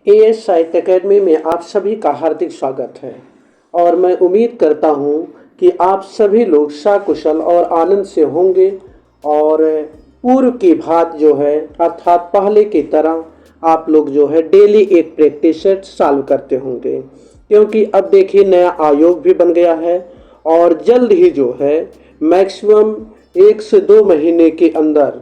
As साहित्य academy में आप सभी का हार्दिक स्वागत है और मैं उम्मीद करता हूं कि आप सभी लोग सकुशल और आनंद से होंगे और पूर्व की भांति जो है अर्थात पहले की तरह आप लोग जो है डेली एक प्रैक्टिस सेट सॉल्व करते होंगे, क्योंकि अब देखिए नया आयोग भी बन गया है और जल्द ही जो है मैक्सिमम 1 से 2 महीने के अंदर,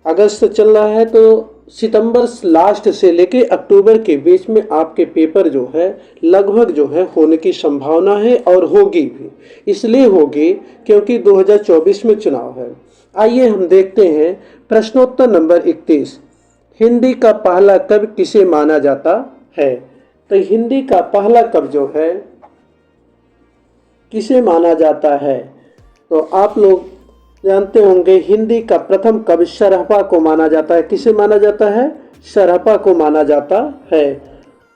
अगस्त चल रहा है तो सितंबर लास्ट से लेके अक्टूबर के बीच में आपके पेपर जो है लगभग जो है होने की संभावना है और होगी भी। इसलिए होगी क्योंकि 2024 में चुनाव है। आइए हम देखते हैं प्रश्नोत्तर नंबर 31। हिंदी का पहला कवि किसे माना जाता है? तो हिंदी का पहला कवि जो है किसे माना जाता है? तो आप लोग जानते होंगे हिंदी का प्रथम कवि सरहपा को माना जाता है। किसे माना जाता है? सरहपा को माना जाता है।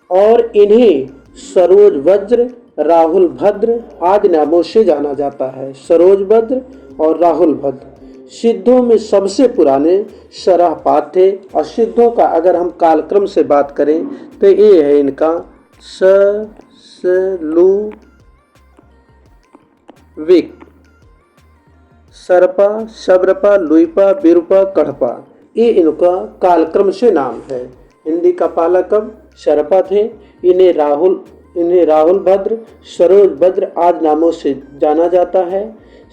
और इन्हें सरोज वज्र, राहुल भद्र आदि नामों से जाना जाता है। सरोज भद्र और राहुल भद्र सिद्धों में सबसे पुराने सरहपा थे। और सिद्धों का अगर हम कालक्रम से बात करें तो ये है इनका विक, सरपा, शबरपा, लुईपा, बिरुपा, कढ़पा, ये इनका कालक्रम से नाम है। हिंदी का पहला कवि सरपा थे। इन्हें राहुल भद्र, सरोज भद्र आदि नामों से जाना जाता है।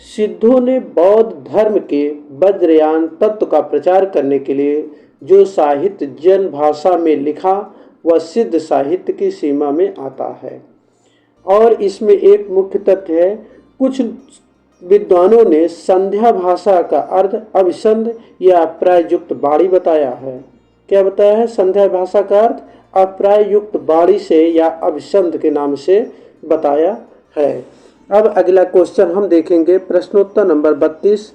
सिद्धों ने बौद्ध धर्म के वज्रयान तत्व का प्रचार करने के लिए जो साहित्य जन भाषा में लिखा वह सिद्ध साहित्य की सीमा में आता है। और इसमें एक मुख्य तथ्य है, कुछ विद्वानों ने संध्या भाषा का अर्थ अभिसंध या अप्रायुक्त बाणी बताया है। क्या बताया है? संध्या भाषा का अर्थ अप्रायुक्त बाणी से या अभिसंध के नाम से बताया है। अब अगला क्वेश्चन हम देखेंगे प्रश्नोत्तर नंबर 32।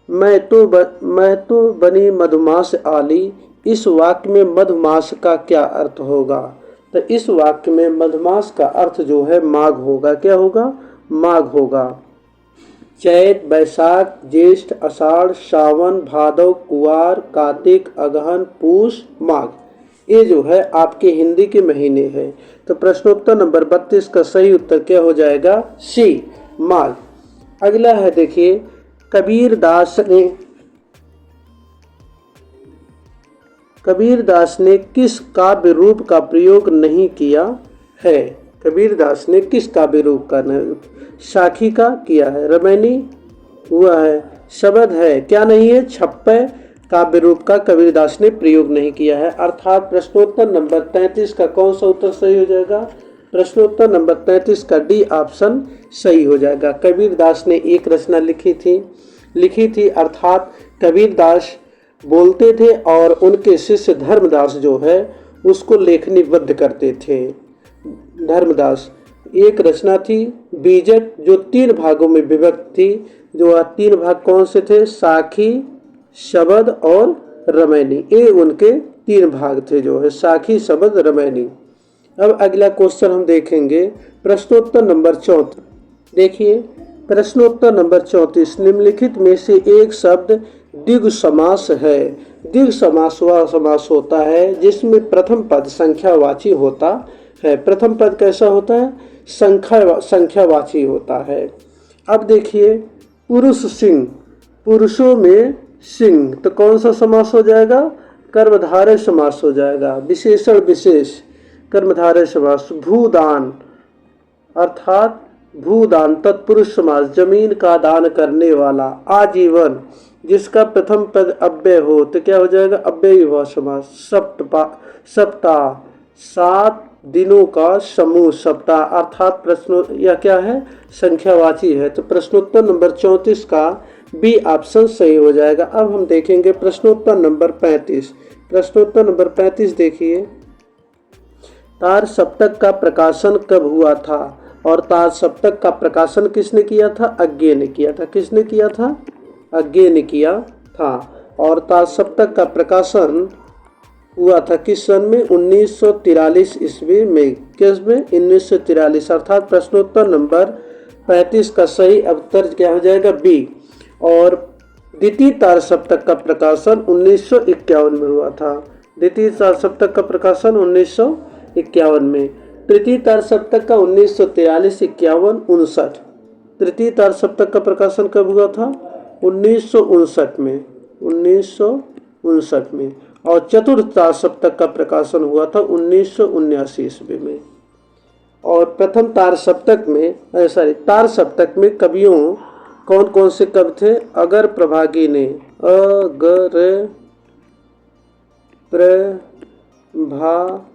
मैं तो बनी मधुमास आली, इस वाक्य में मधुमास का क्या अर्थ होगा? तो इस वाक्य में मधुमास का अर्थ जो है माघ होगा। क्या होगा? माघ होगा। चैत, बैसाख, ज्येष्ठ, आषाढ़, सावन, भादव, कुआर, कार्तिक, अगहन, पूष, माघ, ये जो है आपके हिंदी के महीने हैं। तो प्रश्नोत्तर नंबर 32 का सही उत्तर क्या हो जाएगा? सी, माघ। अगला है देखिए, कबीरदास ने किस काव्य रूप का प्रयोग नहीं किया है? कबीरदास ने किस काव्य रूप का? साखी का किया है, रमैनी हुआ है, शबद है, क्या नहीं है? छप्पय काव्य रूप का कबीरदास ने प्रयोग नहीं किया है। अर्थात प्रश्नोत्तर नंबर 33 का कौन सा उत्तर सही हो जाएगा? प्रश्नोत्तर नंबर 33 का डी ऑप्शन सही हो जाएगा। कबीरदास ने एक रचना लिखी थी अर्थात कबीरदास बोलते थे और उनके शिष्य धर्मदास जो है उसको लेखनीबद्ध करते थे। धर्मदास एक रचना थी बीजक, जो 3 भागों में विभक्त थी। जो 3 भाग कौन से थे? साखी, शबद और रमैनी, ये उनके 3 भाग थे जो है साखी, शबद, रमैनी। अब अगला क्वेश्चन हम देखेंगे प्रश्नोत्तर नंबर 34। देखिए प्रश्नोत्तर नंबर 34, निम्नलिखित में से एक शब्द द्विगु समास है। द्विगु समास वह समास होता है जिसमें प्रथम पद संख्यावाची होता है। प्रथम पद कैसा होता है? संख्यावाची होता है। अब देखिए पुरुष सिंह, पुरुषों में सिंह, तो कौन सा समास हो जाएगा? कर्मधारय समास हो जाएगा। विशेषण विशेष, कर्मधारय समास। भूदान अर्थात भूदान तत्पुरुष समास, जमीन का दान करने वाला। आजीवन, जिसका प्रथम पद अव्यय हो तो क्या हो जाएगा? अव्ययी भाव समास। सप्ताह 7 दिनों का समूह सप्ताह, अर्थात प्रश्न यह क्या है? संख्यावाची है। तो प्रश्नोत्तर नंबर 34 का बी ऑप्शन सही हो जाएगा। अब हम देखेंगे प्रश्नोत्तर नंबर 35। प्रश्नोत्तर नंबर 35 देखिए, तार सप्तक का प्रकाशन कब हुआ था? और तार सप्तक का प्रकाशन किसने किया था? अज्ञेय ने किया था। किसने किया था? अज्ञेय ने किया था। और तार सप्तक का प्रकाशन हुआ था किस सन में? 1943 ईस्वी में। किस में? 1943। अर्थात प्रश्नोत्तर नंबर 35 का सही उत्तर क्या हो जाएगा? बी। और द्वितीय तार सप्तक का प्रकाशन 1951 में हुआ था। द्वितीय तार सप्तक का प्रकाशन 1951 में। तृतीय तार सप्तक का 1943, 51, 59। तृतीय तार सप्तक का प्रकाशन कब हुआ था? 1959 में, 1959 में। और चतुर्थ तार सप्तक का प्रकाशन हुआ था 1979 ईस्वी में। और प्रथम तार सप्तक में तार सप्तक में कवियों कौन कौन से कवि थे? अगर प्रभागी ने, अगर प्रभागिनी,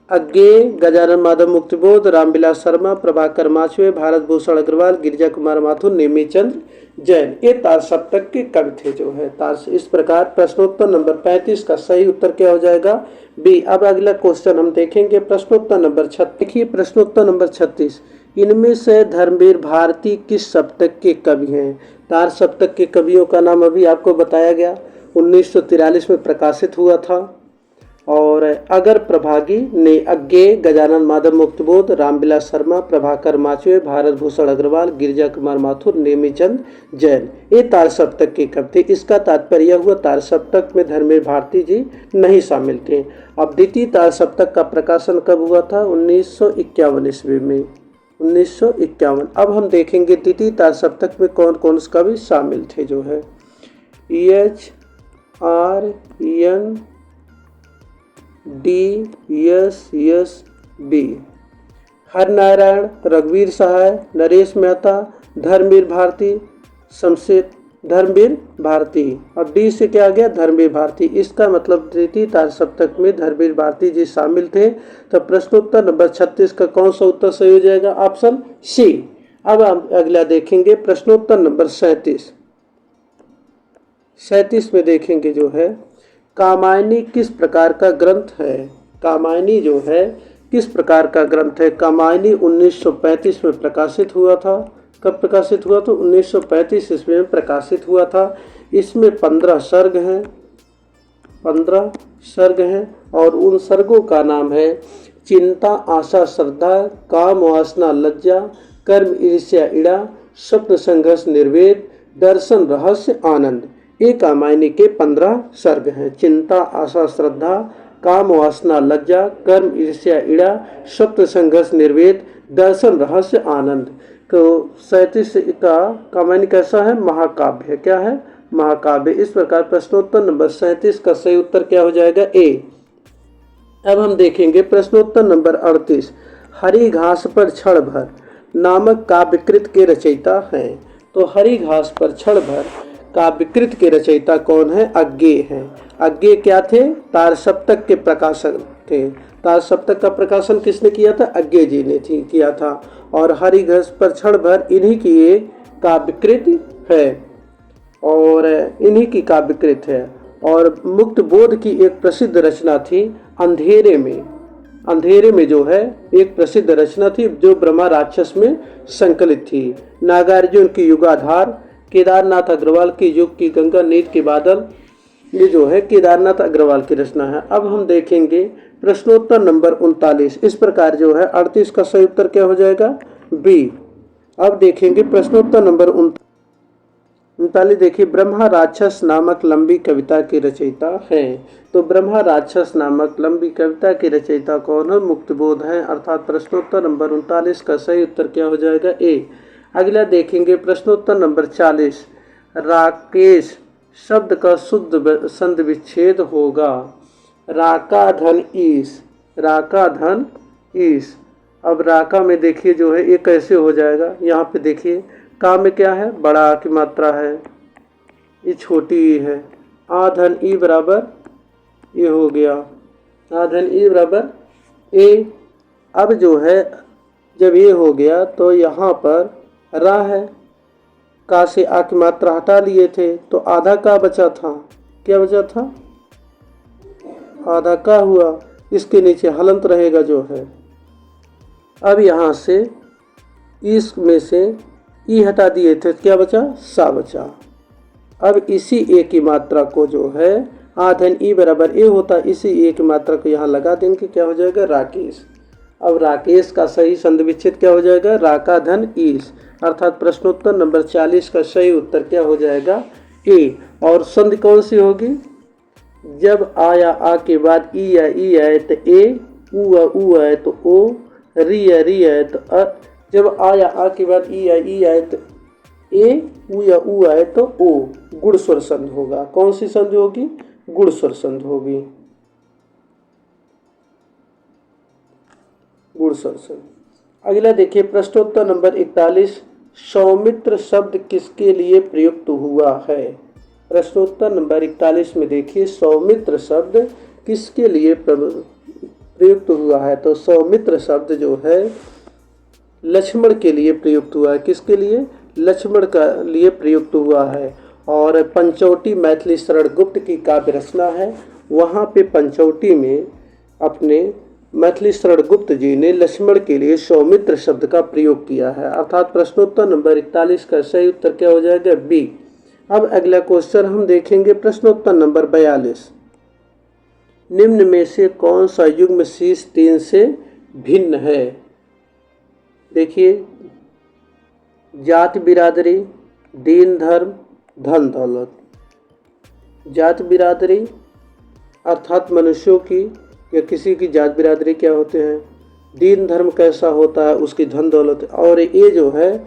अज्ञेय, गजानन माधव मुक्तिबोध, रामविलास शर्मा, प्रभाकर माछवे, भारत भूषण अग्रवाल, गिरिजा कुमार माथुर, नेमीचंद जैन, ये तार सप्तक के कवि थे जो है तार। इस प्रकार प्रश्नोत्तर नंबर 35 का सही उत्तर क्या हो जाएगा? बी। अब अगला क्वेश्चन हम देखेंगे प्रश्नोत्तर नंबर 36। देखिए प्रश्नोत्तर नंबर 36, इनमें से धर्मवीर भारती किस सप्तक के कवि हैं? तार सप्तक के कवियों का नाम अभी आपको बताया गया, 1943 में प्रकाशित हुआ था। और अगर प्रभागी ने अज्ञेय, गजानन माधव मुक्तिबोध, रामविलास शर्मा, प्रभाकर माछवे, भारत भूषण अग्रवाल, गिरिजा कुमार माथुर, नेमीचंद जैन, ये तार सप्तक के कवि थे। इसका तात्पर्य हुआ तार सप्तक में धर्मवीर भारती जी नहीं शामिल थे। अब द्वितीय तार सप्तक का प्रकाशन कब हुआ था? 1951 ईस्वी में, 1951। अब हम देखेंगे द्वितीय तार सप्तक में कौन कौन से कवि शामिल थे जो है। EHRNDSSB, हरनारायण, रघुवीर सहाय, नरेश मेहता, धर्मवीर भारती, शमशेर धर्मवीर भारती। और डी से क्या आ गया? धर्मवीर भारती। इसका मतलब द्वितीय तार सप्तक में धर्मवीर भारती जी शामिल थे। तो प्रश्नोत्तर नंबर 36 का कौन सा उत्तर सही हो जाएगा? Option C. अब हम अगला देखेंगे प्रश्नोत्तर नंबर 37। 37 में देखेंगे जो है कामायनी किस प्रकार का ग्रंथ है? कामायनी जो है किस प्रकार का ग्रंथ है? कामायनी 1935 में प्रकाशित हुआ था। कब प्रकाशित हुआ? तो 1935 ईस्वी में प्रकाशित हुआ था। इसमें 15 सर्ग हैं, 15 सर्ग हैं। और उन सर्गों का नाम है चिंता, आशा, श्रद्धा, काम, वासना, लज्जा, कर्म, ईर्ष्या, इड़ा, स्वप्न, संघर्ष, निर्वेद, दर्शन, रहस्य, आनंद। ये कामायनी के 15 सर्ग हैं। चिंता, आशा, श्रद्धा, काम, वासना, लज्जा, कर्म, ईर्ष्या, इड़ा, स्वप्न, संघर्ष, निर्वेद, दर्शन, रहस्य, आनंद। तो 37 का कामायनी कैसा है? महाकाव्य है। क्या है? महाकाव्य। इस प्रकार प्रश्नोत्तर नंबर 37 का सही उत्तर क्या हो जाएगा? ए। अब हम देखेंगे प्रश्नोत्तर नंबर 38, हरी घास पर क्षण भर नामक काव्यकृत के रचयिता हैं। तो हरी घास पर क्षण भर काव्यकृत के रचयिता कौन है? अज्ञेय हैं। अज्ञेय क्या थे? तार सप्तक के प्रकाशक थे। तार सप्तक का प्रकाशन किसने किया था? अज्ञेय जी ने किया था। और हरि घास पर क्षण भर इन्हीं की एक काव्यकृत है, और इन्हीं की काव्यकृत है। और मुक्त बोध की एक प्रसिद्ध रचना थी अंधेरे में। अंधेरे में जो है एक प्रसिद्ध रचना थी जो ब्रह्मा राक्षस में संकलित थी। नागार्जुन की युगाधार, केदारनाथ अग्रवाल की युग की गंगा, नीत के बादल, ये जो है केदारनाथ अग्रवाल की रचना है। अब हम देखेंगे प्रश्नोत्तर नंबर 39। इस प्रकार जो है 38 का सही उत्तर क्या हो जाएगा? बी। अब देखेंगे प्रश्नोत्तर नंबर 39। देखिए ब्रह्मा राक्षस नामक लंबी कविता की रचयिता हैं। तो ब्रह्मा राक्षस नामक लंबी कविता की रचयिता कौन है? मुक्तिबोध है। अर्थात प्रश्नोत्तर नंबर 39 का सही उत्तर क्या हो जाएगा? ए। अगला देखेंगे प्रश्नोत्तर नंबर 40, राकेश शब्द का शुद्ध संधि विच्छेद होगा। राका धन ईस, राका धन ईस। अब राका में देखिए जो है ये कैसे हो जाएगा? यहाँ पे देखिए का में क्या है? बड़ा की मात्रा है, ये छोटी ई है। आ धन ई बराबर ये हो गया, आ धन ई बराबर ए। अब जो है जब ये हो गया तो यहाँ पर रा है, का से आ की मात्रा हटा लिए थे तो आधा का बचा था। क्या बचा था? आधा का हुआ। इसके नीचे हलंत रहेगा जो है। अब यहाँ से इस में से ई हटा दिए थे, क्या बचा? सा बचा। अब इसी ए की मात्रा को जो है आ धन ई बराबर ए होता, इसी ए की मात्रा को यहाँ लगा देंगे, क्या हो जाएगा? राकेश। अब राकेश का सही संधि विच्छेद क्या हो जाएगा? राका धन ईस। अर्थात प्रश्नोत्तर नंबर 40 का सही उत्तर क्या हो जाएगा? ए। और संधि कौन सी होगी? जब आ या आ के बाद ई या ई आए तो ए, ऊ आए तो ओ, री आए तो अ। जब आ या आ के बाद ई या ई आए तो ए, ऊ या ऊ आए तो ओ, गुण स्वर संधि होगा। कौन सी संधि होगी? गुण स्वर संधि होगी, गुण स्वर संधि। अगला देखिए प्रश्नोत्तर नंबर 41, सौमित्र शब्द किसके लिए प्रयुक्त हुआ है? प्रश्नोत्तर नंबर 41 में देखिए सौमित्र शब्द किसके लिए प्रयुक्त हुआ है? तो सौमित्र शब्द जो है लक्ष्मण के लिए प्रयुक्त हुआ है। किसके लिए? लक्ष्मण का लिए प्रयुक्त हुआ है। और पंचवटी मैथिली शरण गुप्त की काव्य रचना है, वहाँ पे पंचवटी में अपने मैथिली शरण गुप्त जी ने लक्ष्मण के लिए सौमित्र शब्द का प्रयोग किया है। अर्थात प्रश्नोत्तर नंबर 41 का सही उत्तर क्या हो जाएगा? बी। अब अगला क्वेश्चन हम देखेंगे प्रश्नोत्तर नंबर 42, निम्न में से कौन सा युग्म शीर्ष 3 से भिन्न है? देखिए जाति बिरादरी, दीन धर्म, धन दौलत। जाति बिरादरी अर्थात मनुष्यों की या किसी की जात बिरादरी क्या होते हैं, दीन धर्म कैसा होता है, उसकी धन दौलत। और ये जो है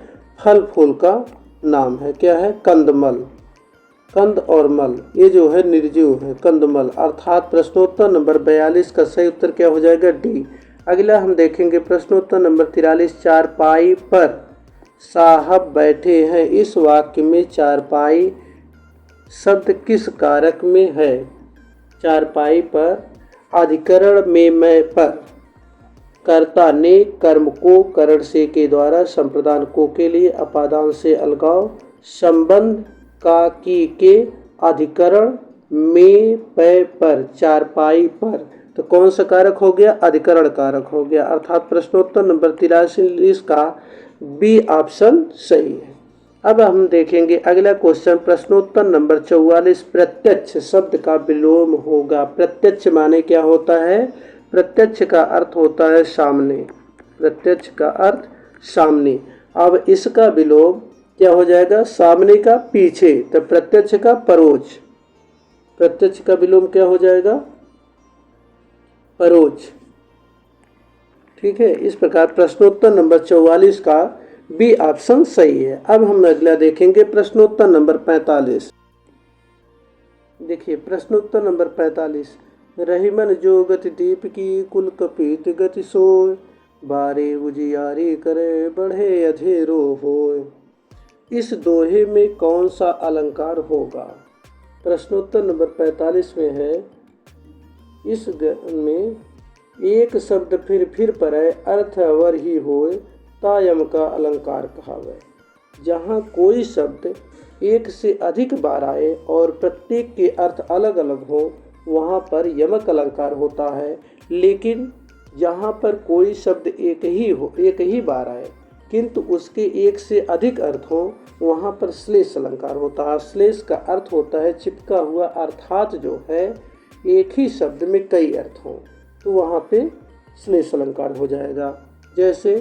फल फूल का नाम है, क्या है? कंदमल, कंद और मल, ये जो है निर्जीव है, कंदमल। अर्थात प्रश्नोत्तर नंबर 42 का सही उत्तर क्या हो जाएगा? डी। अगला हम देखेंगे प्रश्नोत्तर नंबर 43, चारपाई पर साहब बैठे हैं, इस वाक्य में चारपाई शब्द किस कारक में है? चारपाई पर अधिकरण में मैं पर, कर्ता ने कर्म को करण से के द्वारा, संप्रदान को के लिए, अपादान से अलगाव, संबंध का की के, अधिकरण में पै पर, चारपाई पर। तो कौन सा कारक हो गया? अधिकरण कारक हो गया। अर्थात प्रश्नोत्तर नंबर 43 का बी ऑप्शन सही है। अब हम देखेंगे अगला क्वेश्चन प्रश्नोत्तर नंबर 44, प्रत्यक्ष शब्द का विलोम होगा। प्रत्यक्ष माने क्या होता है? प्रत्यक्ष का अर्थ होता है सामने, प्रत्यक्ष का अर्थ सामने। अब इसका विलोम क्या हो जाएगा? सामने का पीछे, तो प्रत्यक्ष का परोक्ष, प्रत्यक्ष का विलोम क्या हो जाएगा? परोक्ष। ठीक है, इस प्रकार प्रश्नोत्तर नंबर 44 का बी ऑप्शन सही है। अब हम अगला देखेंगे प्रश्नोत्तर नंबर 45। देखिए प्रश्नोत्तर नंबर 45, रहीमन जो गति दीप की, कुल कपीत गति सोय, बारे उजियारी करे, बढ़े अधेरो होय। इस दोहे में कौन सा अलंकार होगा? प्रश्नोत्तर नंबर 45 में है, इस में एक शब्द फिर परै, अर्थ अवर ही होय, तायम का अलंकार कहावे। जहाँ कोई शब्द एक से अधिक बार आए और प्रत्येक के अर्थ अलग अलग हो, वहाँ पर यमक अलंकार होता है। लेकिन जहाँ पर कोई शब्द एक ही बार आए किंतु उसके एक से अधिक अर्थ हो, वहाँ पर श्लेष अलंकार होता है। श्लेष का अर्थ होता है चिपका हुआ, अर्थात जो है एक ही शब्द में कई अर्थ हों, तो वहाँ पे श्लेष अलंकार हो जाएगा। जैसे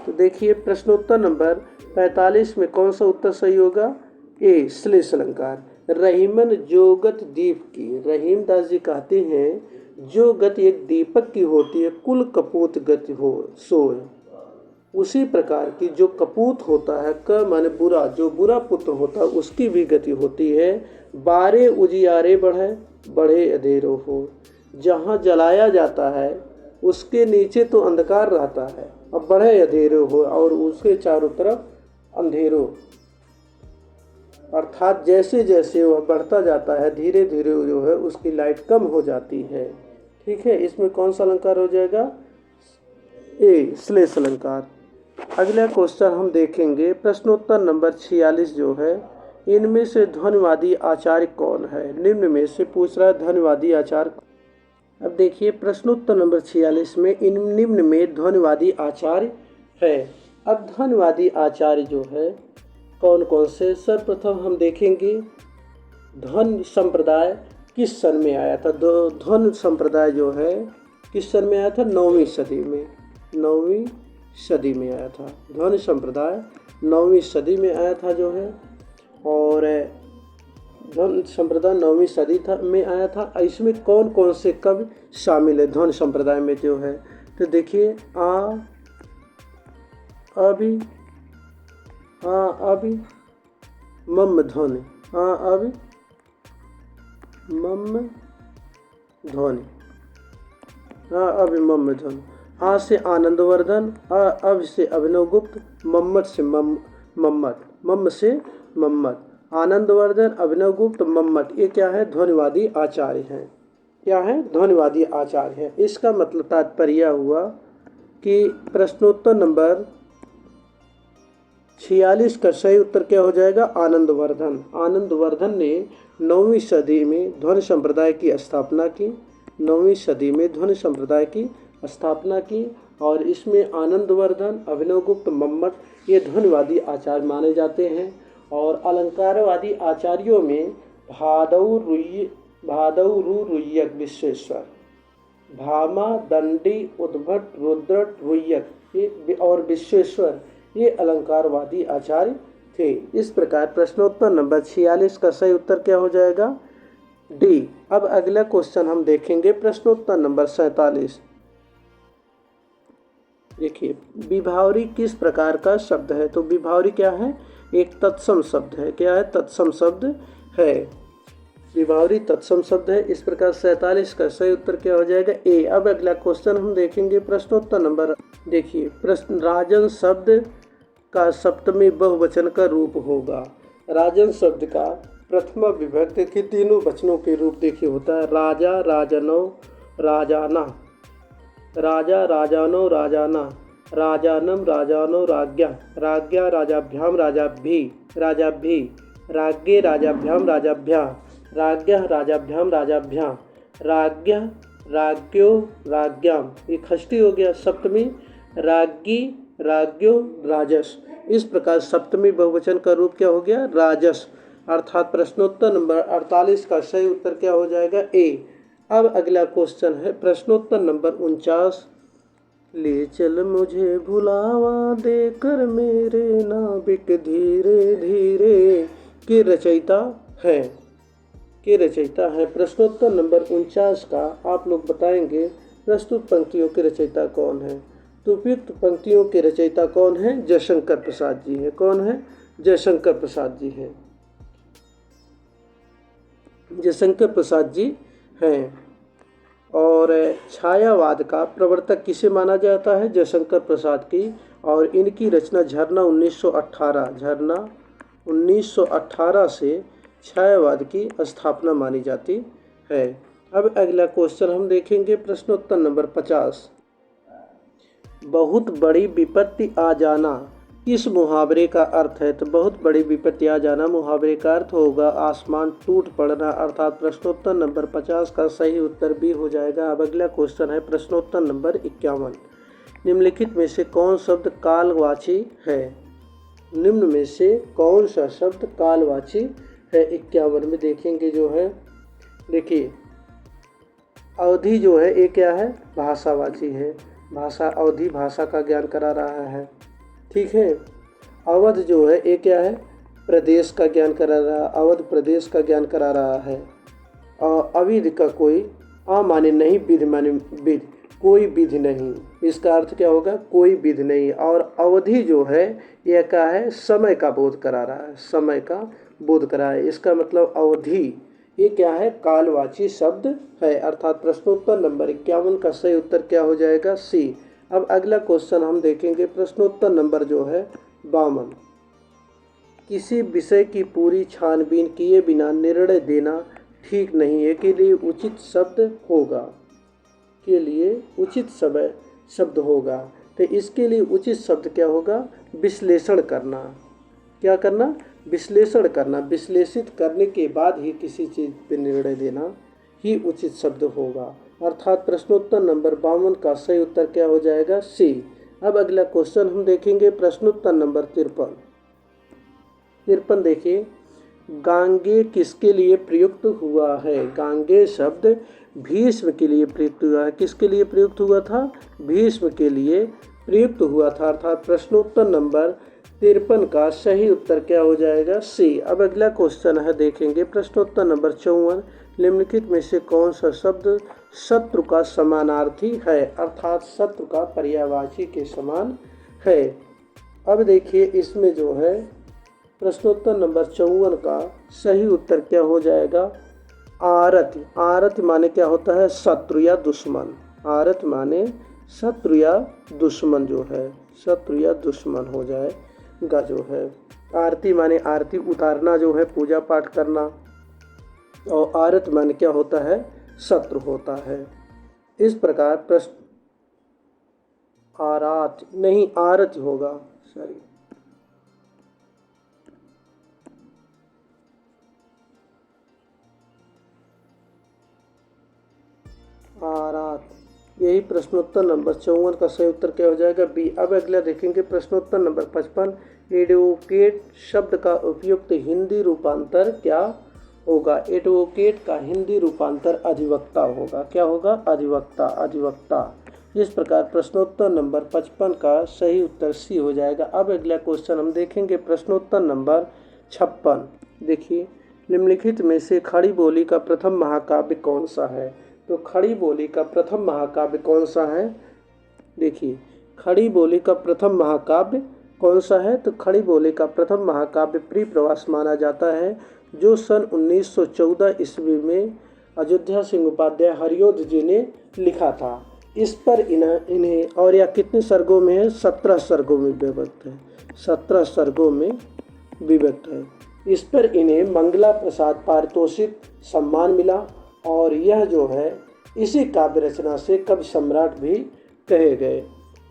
तो देखिए प्रश्नोत्तर नंबर 45 में कौन सा उत्तर सही होगा? ए, श्लेष अलंकार। रहीमन जो गति दीप की, रहीम दास जी कहते हैं जो गति एक दीपक की होती है, कुल कपूत गति हो सोय, उसी प्रकार की जो कपूत होता है, क माने बुरा, जो बुरा पुत्र होता है उसकी भी गति होती है। बारे उजियारे बढ़े अधेरो हो, जहाँ जलाया जाता है उसके नीचे तो अंधकार रहता है, अब बढ़े अधेरो हो, और उसके चारों तरफ अंधेरो। अर्थात जैसे जैसे वह बढ़ता जाता है धीरे धीरे जो है उसकी लाइट कम हो जाती है। ठीक है, इसमें कौन सा अलंकार हो जाएगा? ए, श्लेष अलंकार। अगला क्वेश्चन हम देखेंगे प्रश्नोत्तर नंबर 46 जो है, इनमें से ध्वनिवादी आचार्य कौन है? निम्न में से पूछ रहा है ध्वनिवादी आचार्य। अब देखिए प्रश्नोत्तर नंबर 46 में निम्न में ध्वनिवादी आचार्य है। अब ध्वनिवादी आचार्य जो है कौन कौन से? सर्वप्रथम हम देखेंगे ध्वन संप्रदाय किस सन में आया था। ध्वन संप्रदाय जो है किस सन में आया था? 9वीं सदी में, 9वीं सदी में आया था। ध्वन संप्रदाय 9वीं सदी में आया था जो है। और ध्वन संप्रदाय 9वीं सदी में आया था। इसमें कौन कौन से कवि शामिल है ध्वन संप्रदाय में जो है? तो देखिए अभी मम ध्वनि, अभी मम ध्वनि, अभी मम ध्वनि। आ से आनंदवर्धन, अब से अभिनव गुप्त, मम्मट से मम्मट, मम से मम्मट। आनंदवर्धन, अभिनव गुप्त, मम्मट, ये क्या है? ध्वनिवादी आचार्य हैं। क्या है? ध्वनिवादी आचार्य हैं। इसका मतलब तात्पर्य हुआ कि प्रश्नोत्तर नंबर 46 का सही उत्तर क्या हो जाएगा? आनंदवर्धन। आनंदवर्धन ने 9वीं सदी में ध्वनि संप्रदाय की स्थापना की। 9वीं सदी में ध्वनि संप्रदाय की स्थापना की और इसमें आनंदवर्धन, अभिनव गुप्त, मम्मट ये ध्वनिवादी आचार्य माने जाते हैं। और अलंकारवादी आचार्यों में भादौरुय्यक विश्वेश्वर, भामा, दंडी, उद्भट, रुद्रट, रुय्यक और विश्वेश्वर ये अलंकारवादी आचार्य थे। इस प्रकार प्रश्नोत्तर नंबर 46 का सही उत्तर क्या हो जाएगा? डी। अब अगला क्वेश्चन हम देखेंगे प्रश्नोत्तर नंबर 47। देखिए, विभावरी किस प्रकार का शब्द है? तो विभावरी क्या है? एक तत्सम शब्द है। क्या है? तत्सम शब्द है। विभावरी तत्सम शब्द है। इस प्रकार 47 का सही उत्तर क्या हो जाएगा? ए। अब अगला क्वेश्चन हम देखेंगे प्रश्नोत्तर नंबर, देखिए प्रश्न, राजन शब्द का सप्तमी बहुवचन का रूप होगा। राजन शब्द का प्रथमा विभक्ति के तीनों वचनों के रूप देखिए होता है राजा, राजनौ, राजाना, राजा, राजानो, राजाना, राजानम, राजानो, राज्ञा, राज्ञा, राजाभ्याम, राजाभ्यि, राजाभ्यि, राज्ञे, राजाभ्याम, राजाभ्या, राज्ञा, राजाभ्याम, राजाभ्या, राज्ञा, राज्ञो, राज्ञाम, ये खष्टी हो गया। सप्तमी राज्ञी, राज्ञो, राजस। इस प्रकार सप्तमी बहुवचन का रूप क्या हो गया? राजस। अर्थात प्रश्नोत्तर नंबर 48 का सही उत्तर क्या हो जाएगा? ए। अब अगला क्वेश्चन है प्रश्नोत्तर नंबर 49। ले चल मुझे भुलावा देकर मेरे नाविक धीरे धीरे के रचयिता है। के रचयिता है। प्रश्नोत्तर नंबर 49 का आप लोग बताएंगे प्रस्तुत पंक्तियों के रचयिता कौन है? तो उपयुक्त पंक्तियों के रचयिता कौन है? जयशंकर प्रसाद जी है। कौन है? जयशंकर प्रसाद जी हैं। जयशंकर प्रसाद जी हैं। और छायावाद का प्रवर्तक किसे माना जाता है? जयशंकर प्रसाद की। और इनकी रचना झरना 1918 से छायावाद की स्थापना मानी जाती है। अब अगला क्वेश्चन हम देखेंगे प्रश्नोत्तर नंबर 50। बहुत बड़ी विपत्ति आ जाना किस मुहावरे का अर्थ है? तो बहुत बड़ी विपत्ति आ जाना मुहावरे का अर्थ होगा आसमान टूट पड़ना। अर्थात प्रश्नोत्तर नंबर 50 का सही उत्तर भी हो जाएगा। अब अगला क्वेश्चन है प्रश्नोत्तर नंबर 51। निम्नलिखित में से कौन शब्द कालवाची है? निम्न में से कौन सा शब्द कालवाची है? 51 में देखेंगे जो है, देखिए अवधि जो है ये क्या है? भाषावाची है। भाषा, अवधि भाषा का ज्ञान करा रहा है। ठीक है। अवध जो है ये क्या है? प्रदेश का ज्ञान करा रहा, अवध प्रदेश का ज्ञान करा रहा है। और अविध का कोई माने नहीं, विधि माने विधि, कोई विधि नहीं। इसका अर्थ क्या होगा? कोई विधि नहीं। और अवधि जो है यह क्या है? समय का बोध करा रहा है। समय का बोध करा है। इसका मतलब अवधि ये क्या है? कालवाची शब्द है। अर्थात प्रश्नोत्तर नंबर 51 का सही उत्तर क्या हो जाएगा? सी। अब अगला क्वेश्चन हम देखेंगे प्रश्नोत्तर नंबर जो है 52। किसी विषय की पूरी छानबीन किए बिना निर्णय देना ठीक नहीं है के लिए उचित शब्द होगा। के लिए उचित शब्द होगा। तो इसके लिए उचित शब्द क्या होगा? विश्लेषण करना। क्या करना? विश्लेषण करना। विश्लेषित करने के बाद ही किसी चीज़ पर निर्णय देना ही उचित शब्द होगा। अर्थात प्रश्नोत्तर नंबर 52 का सही उत्तर क्या हो जाएगा? सी। अब अगला क्वेश्चन हम देखेंगे प्रश्नोत्तर नंबर 53। 53 देखिए, गांगे किसके लिए प्रयुक्त हुआ है? गांगे शब्द भीष्म के लिए प्रयुक्त हुआ है। किसके लिए प्रयुक्त हुआ था? भीष्म के लिए प्रयुक्त हुआ था। अर्थात प्रश्नोत्तर नंबर 53 का सही उत्तर क्या हो जाएगा? सी। अब अगला क्वेश्चन है, देखेंगे प्रश्नोत्तर नंबर 54। निम्नलिखित में से कौन सा शब्द शत्रु का समानार्थी है, अर्थात शत्रु का पर्यायवाची के समान है? अब देखिए इसमें जो है प्रश्नोत्तर नंबर 54 का सही उत्तर क्या हो जाएगा? आरति। आरति माने क्या होता है? शत्रु या दुश्मन। आरति माने शत्रु या दुश्मन जो है, शत्रु या दुश्मन हो जाएगा जो है। आरती माने आरती उतारना जो है, पूजा पाठ करना। और आरति माने क्या होता है? शत्रु होता है। इस प्रकार प्रश्न आरत नहीं, आरति होगा, सॉरी। आरात, यही प्रश्नोत्तर नंबर 54 का सही उत्तर क्या हो जाएगा? बी। अब अगला देखेंगे प्रश्नोत्तर नंबर 55। एडवोकेट शब्द का उपयुक्त हिंदी रूपांतर क्या होगा? एडवोकेट का हिंदी रूपांतर अधिवक्ता होगा। क्या होगा? अधिवक्ता, अधिवक्ता। इस प्रकार प्रश्नोत्तर नंबर 55 का सही उत्तर सी हो जाएगा। अब अगला क्वेश्चन हम देखेंगे प्रश्नोत्तर नंबर 56। देखिए, निम्नलिखित में से खड़ी बोली का प्रथम महाकाव्य कौन सा है? तो खड़ी बोली का प्रथम महाकाव्य कौन सा है? देखिए, खड़ी बोली का प्रथम महाकाव्य कौन सा है? तो खड़ी बोली का प्रथम महाकाव्य प्रियप्रवास माना जाता है, जो सन 1914 ईस्वी में अयोध्या सिंह उपाध्याय हरियोध जी ने लिखा था। इस पर इन्हें और यह कितने सर्गों में है? 17 सर्गों में विभक्त है। 17 सर्गों में विभक्त है। इस पर इन्हें मंगला प्रसाद पारितोषिक सम्मान मिला और यह जो है इसी काव्य रचना से कवि सम्राट भी कहे गए।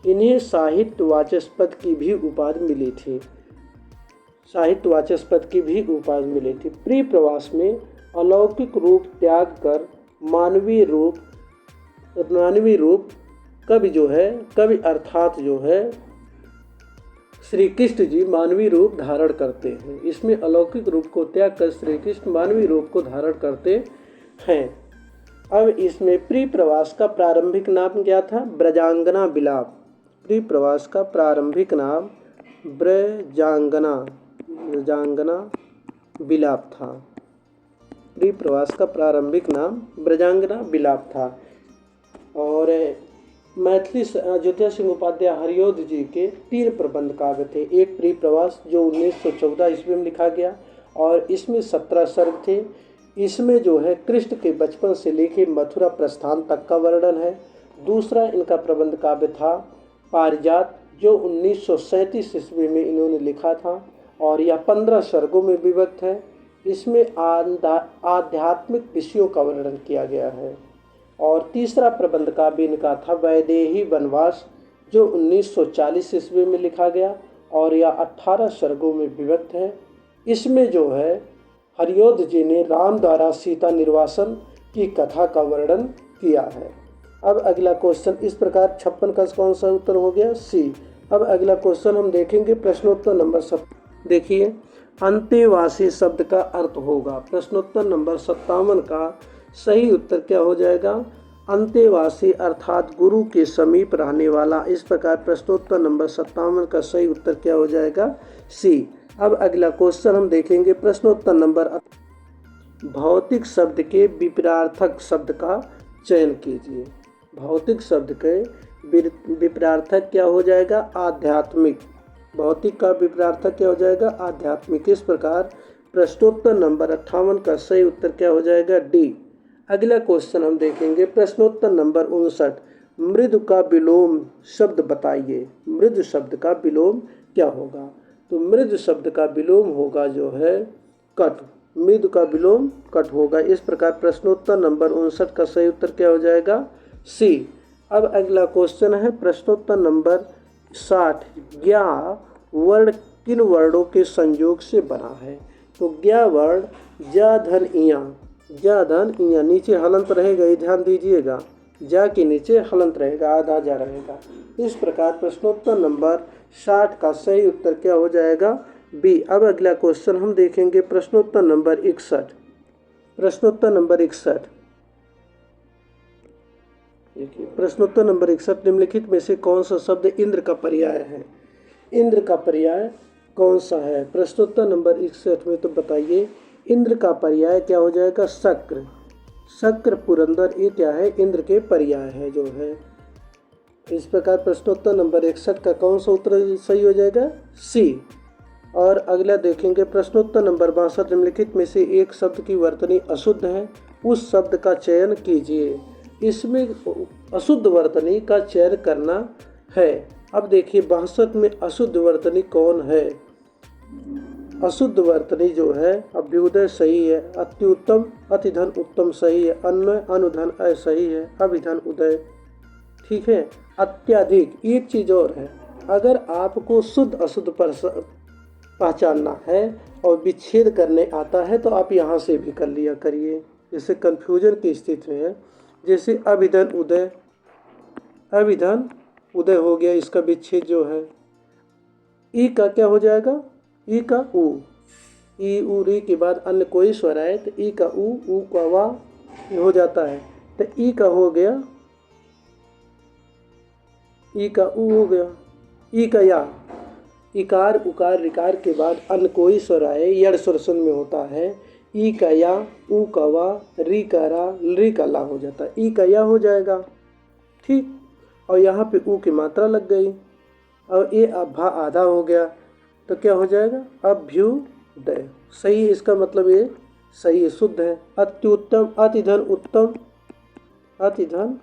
इन्हें साहित्य वाचस्पति की भी उपाधि मिली थी। साहित्य वाचस्पति की भी उपाधि मिली थी। प्रियप्रवास में अलौकिक रूप त्याग कर मानवीय रूप कवि जो है, कवि अर्थात जो है श्री कृष्ण जी मानवीय रूप धारण करते हैं। इसमें अलौकिक रूप को त्याग कर श्री कृष्ण मानवीय रूप को धारण करते हैं। अब इसमें प्रियप्रवास का प्रारंभिक नाम क्या था? ब्रजांगना विलाप। प्रियप्रवास का प्रारंभिक नाम ब्रजांगना विलाप था। प्रियप्रवास का प्रारंभिक नाम ब्रजांगना विलाप था। और मैथिली अयोध्या सिंह उपाध्याय हरियोध जी के 3 प्रबंध काव्य थे। एक प्रियप्रवास जो 1914 ईस्वी में लिखा गया और इसमें 17 सर्ग थे। इसमें जो है कृष्ण के बचपन से लेकर मथुरा प्रस्थान तक का वर्णन है। दूसरा इनका प्रबंध काव्य था पारिजात, जो 1937 ईस्वी में इन्होंने लिखा था और यह 15 सर्गों में विभक्त है। इसमें आध्यात्मिक विषयों का वर्णन किया गया है। और तीसरा प्रबंध काव्य इनका था वैदेही वनवास, जो 1940 ईस्वी में लिखा गया और यह 18 सर्गों में विभक्त है। इसमें जो है हरियोध जी ने राम द्वारा सीता निर्वासन की कथा का वर्णन किया है। अब अगला क्वेश्चन इस प्रकार 56 का कौन सा उत्तर हो गया? सी। अब अगला क्वेश्चन हम देखेंगे प्रश्नोत्तर नंबर 7। देखिए, अंतेवासी शब्द का अर्थ होगा। प्रश्नोत्तर नंबर 57 का सही उत्तर क्या हो जाएगा? अंतेवासी अर्थात गुरु के समीप रहने वाला। इस प्रकार प्रश्नोत्तर नंबर 57 का सही उत्तर क्या हो जाएगा? सी। अब अगला क्वेश्चन हम देखेंगे प्रश्नोत्तर नंबर। भौतिक शब्द के विपरार्थक शब्द का चयन कीजिए। भौतिक शब्द के विपरार्थक क्या हो जाएगा? आध्यात्मिक। भौतिक का विपरार्थक क्या हो जाएगा? आध्यात्मिक। इस प्रकार प्रश्नोत्तर नंबर 58 का सही उत्तर क्या हो जाएगा? डी। अगला क्वेश्चन हम देखेंगे प्रश्नोत्तर नंबर 59। मृदु का विलोम शब्द बताइए। मृदु शब्द का विलोम क्या होगा? तो मृदु शब्द का विलोम होगा जो है कट। मृदु का विलोम कट होगा। इस प्रकार प्रश्नोत्तर नंबर 59 का सही उत्तर क्या हो जाएगा? सी। अब अगला क्वेश्चन है प्रश्नोत्तर नंबर 60। ज्ञा वर्ण किन वर्णों के संयोग से बना है? तो ज्ञा वर्ण जा धन इया, जा धन इया, नीचे हलंत रहेगा, ये ध्यान दीजिएगा। जा के नीचे हलंत रहेगा, आधा जा रहेगा। इस प्रकार प्रश्नोत्तर नंबर 60 का सही उत्तर क्या हो जाएगा? बी। अब अगला क्वेश्चन हम देखेंगे प्रश्नोत्तर नंबर 61। प्रश्नोत्तर नंबर 61। देखिए, प्रश्नोत्तर नंबर 61। निम्नलिखित में से कौन सा शब्द इंद्र का पर्याय है? इंद्र का पर्याय कौन सा है? प्रश्नोत्तर नंबर 61 में तो बताइए। इंद्र का पर्याय क्या हो जाएगा? शक्र। शक्र पुरंदर ये क्या है? इंद्र के पर्याय है जो है। इस प्रकार प्रश्नोत्तर नंबर 61 का कौन सा उत्तर सही हो जाएगा? सी। और अगला देखेंगे प्रश्नोत्तर नंबर 62, निम्नलिखित में से एक शब्द की वर्तनी अशुद्ध है, उस शब्द का चयन कीजिए। इसमें अशुद्ध वर्तनी का चयन करना है। अब देखिए 62 में अशुद्ध वर्तनी कौन है? अशुद्ध वर्तनी जो है, अभ्युदय सही है, अत्युत्तम अतिधन उत्तम सही है, अन्वय अनुधन असही है, अभिधन उदय ठीक है। अत्याधिक एक चीज और है, अगर आपको शुद्ध अशुद्ध पर पहचानना है और विच्छेद करने आता है तो आप यहाँ से भी कर लिया करिए। जैसे कंफ्यूजन की स्थिति में है, जैसे अभिधन उदय, अभिधन उदय हो गया, इसका विच्छेद जो है ई का क्या हो जाएगा? ई का ऊ, ई ऊ री के बाद अन्य कोई स्वर आए तो ई का ऊ का वा हो जाता है, तो ई का हो गया, ई का ऊ हो गया, ई का या। इकार उकार रिकार के बाद अन्य कोई स्वर आए यड़ स्वर सुन में होता है, ई का या, ऊ का वा, री का रा, री का ला हो जाता है, ई का या हो जाएगा ठीक। और यहाँ पे ऊ की मात्रा लग गई और ये अभा आधा हो गया तो क्या हो जाएगा? अभ्युदय सही है। इसका मतलब ये सही है, शुद्ध है। अत्युत्तम अतिधन उत्तम, अतिधन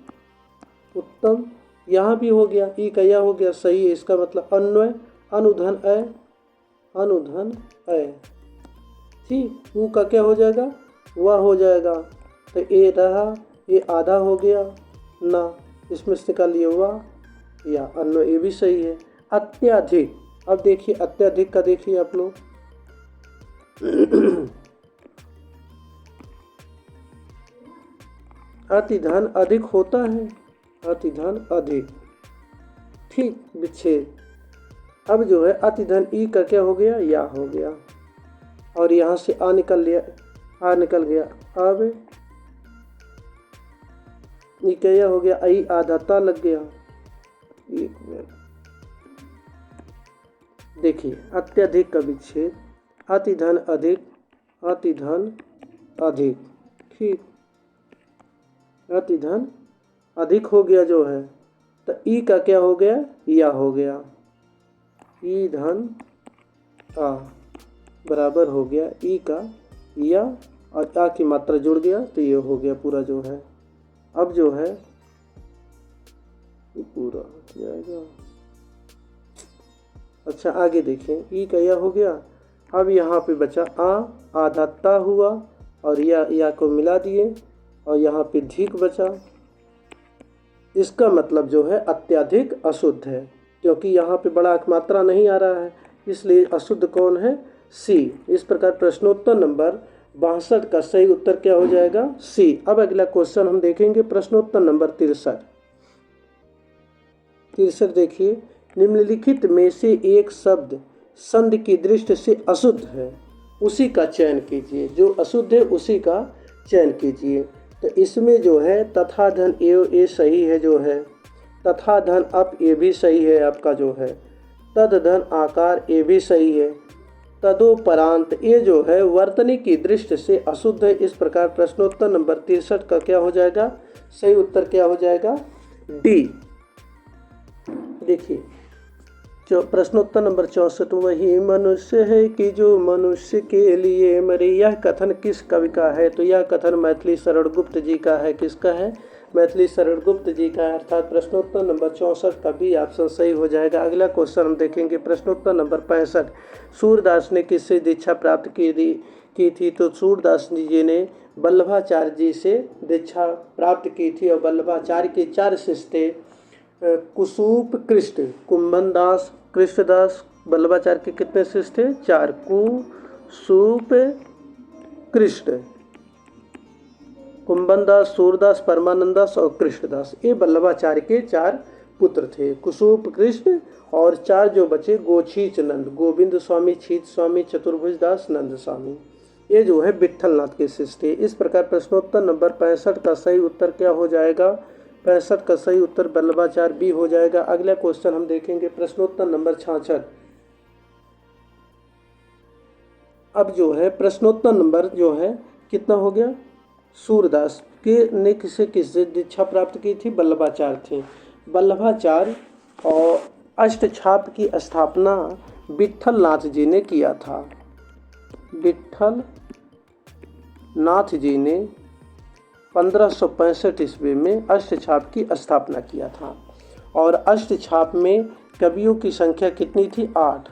उत्तम यहाँ भी हो गया, ई का या हो गया सही है। इसका मतलब अन्वय अनुधन अ, अनुधन अ ठीक। ऊ का क्या हो जाएगा? वह हो जाएगा, तो ए रहा, ये आधा हो गया ना, इसमें से निकालिए वह या अन्वय, ये भी सही है। अत्याधिक, अब देखिए अत्याधिक का देखिए आप लोग अतिधन अधिक होता है, अतिधन अधिक ठीक विच्छेद। अब जो है अतिधन ई का क्या हो गया? या हो गया, और यहाँ से आ निकल लिया, आ निकल गया, अब ई का या हो गया, आई आधाता लग गया। एक मिनट देखिए, अत्यधिक का विच्छेद, अतिधन अधिक, अतिधन अधिक ठीक, अतिधन अधिक हो गया जो है, तो ई का क्या हो गया? या हो गया, ई धन आ बराबर हो गया ई का या, और आ की मात्रा जुड़ गया तो ये हो गया पूरा जो है। अब जो है पूरा हो जाएगा। अच्छा आगे देखें, ई का या हो गया, अब यहाँ पे बचा आ, आधा ता हुआ और या को मिला दिए और यहाँ पे धीक बचा। इसका मतलब जो है अत्यधिक अशुद्ध है, क्योंकि यहाँ पे बड़ा मात्रा नहीं आ रहा है, इसलिए अशुद्ध कौन है? सी। इस प्रकार प्रश्नोत्तर नंबर 62 का सही उत्तर क्या हो जाएगा? सी। अब अगला क्वेश्चन हम देखेंगे प्रश्नोत्तर नंबर 63। देखिए, निम्नलिखित में से एक शब्द संधि की दृष्टि से अशुद्ध है, उसी का चयन कीजिए। जो अशुद्ध है उसी का चयन कीजिए। तो इसमें जो है तथा धन एव ये सही है जो है, तथा धन अप ये भी सही है आपका जो है, तद धन आकार ये भी सही है, तदोपरांत ये जो है वर्तनी की दृष्टि से अशुद्ध है। इस प्रकार प्रश्नोत्तर नंबर 63 का क्या हो जाएगा? सही उत्तर क्या हो जाएगा? डी। देखिए जो प्रश्नोत्तर नंबर 64, वही मनुष्य है कि जो मनुष्य के लिए मरे, यह कथन किस कवि का है? तो यह कथन मैथिली शरण गुप्त जी का है। किसका है? मैथिली शरण गुप्त जी का है। अर्थात प्रश्नोत्तर नंबर 64 का भी ऑप्शन सही हो जाएगा। अगला क्वेश्चन हम देखेंगे प्रश्नोत्तर नंबर 65। सूरदास ने किससे दीक्षा प्राप्त की थी? तो सूरदास जी ने वल्लभाचार्य जी से दीक्षा प्राप्त की थी और वल्लभाचार्य के 4 शिष्य थे, कुसूप कृष्ण, कुंभन दास, कृष्णदास। वल्लभाचार्य के कितने शिष्य थे? 4, कुसूप कृष्ण, कुंभन दास, सूरदास, परमानंदास और कृष्णदास। ये वल्लभाचार्य के 4 पुत्र थे, कुसूप कृष्ण, और 4 जो बचे गोछीच नंद, गोविंद स्वामी, छीत स्वामी, चतुर्भुज दास, नंद स्वामी। ये जो है विट्ठलनाथ के शिष्य थे। इस प्रकार प्रश्नोत्तर नंबर 65 का सही उत्तर क्या हो जाएगा? 65 का सही उत्तर वल्लभाचार्य बी हो जाएगा। अगला क्वेश्चन हम देखेंगे प्रश्नोत्तर नंबर 66। अब जो है प्रश्नोत्तर नंबर जो है कितना हो गया, सूरदास के ने किससे दीक्षा प्राप्त की थी, वल्लभाचार्य थे। वल्लभाचार्य और अष्टछाप की स्थापना विट्ठल नाथ जी ने किया था। विट्ठल नाथ जी ने 1565 ईस्वी में अष्टछाप की स्थापना किया था। और अष्टछाप में कवियों की संख्या कितनी थी, 8।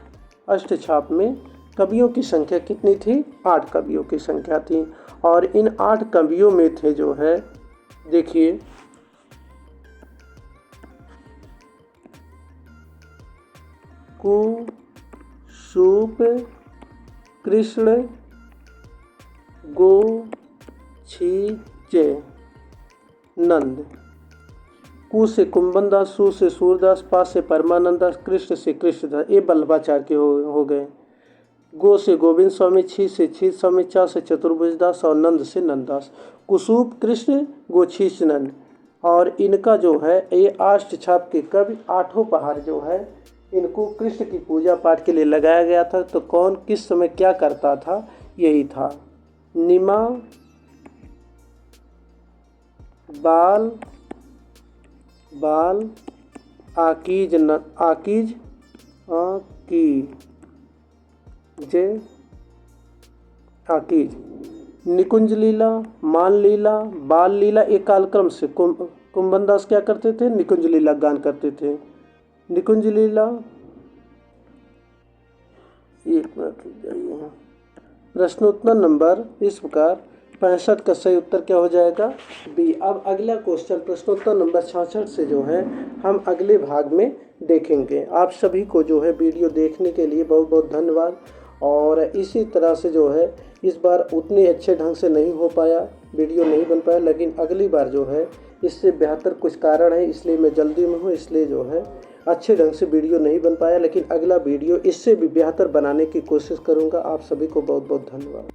अष्टछाप में कवियों की संख्या कितनी थी, 8 कवियों की संख्या थी। और इन 8 कवियों में थे जो है, देखिए कुसूप, कृष्ण, गोछीचे, नंद। कु से कुंभन दास, सु से सूरदास, पा से परमानंद दास, कृष्ण से कृष्णदास, ये वल्लभाचार्य के हो गए। गो से गोविंद स्वामी, छी से छीत स्वामी, चा से चतुर्भुज दास और नंद से नंददास। कुसूप, कृष्ण, गोछीच, नंद। और इनका जो है ये अष्टछाप के कवि 8 पहाड़ जो है इनको कृष्ण की पूजा पाठ के लिए लगाया गया था। तो कौन किस समय क्या करता था, यही था। निमा, बाल, आकीज, निकुंज लीला, मान लीला, बाल लीला, एक कालक्रम से कुंभन दास क्या करते थे, निकुंज लीला गान करते थे। निकुंज लीला, एक मिनट जाइए। प्रश्नोत्तर नंबर इस प्रकार 65 का सही उत्तर क्या हो जाएगा, बी। अब अगला क्वेश्चन प्रश्नोत्तर नंबर 66 से जो है हम अगले भाग में देखेंगे। आप सभी को जो है वीडियो देखने के लिए बहुत बहुत धन्यवाद। और इसी तरह से जो है इस बार उतने अच्छे ढंग से नहीं हो पाया, वीडियो नहीं बन पाया, लेकिन अगली बार जो है इससे बेहतर कुछ कारण है, इसलिए मैं जल्दी में हूँ, इसलिए जो है अच्छे ढंग से वीडियो नहीं बन पाया। लेकिन अगला वीडियो इससे भी बेहतर बनाने की कोशिश करूँगा। आप सभी को बहुत बहुत धन्यवाद।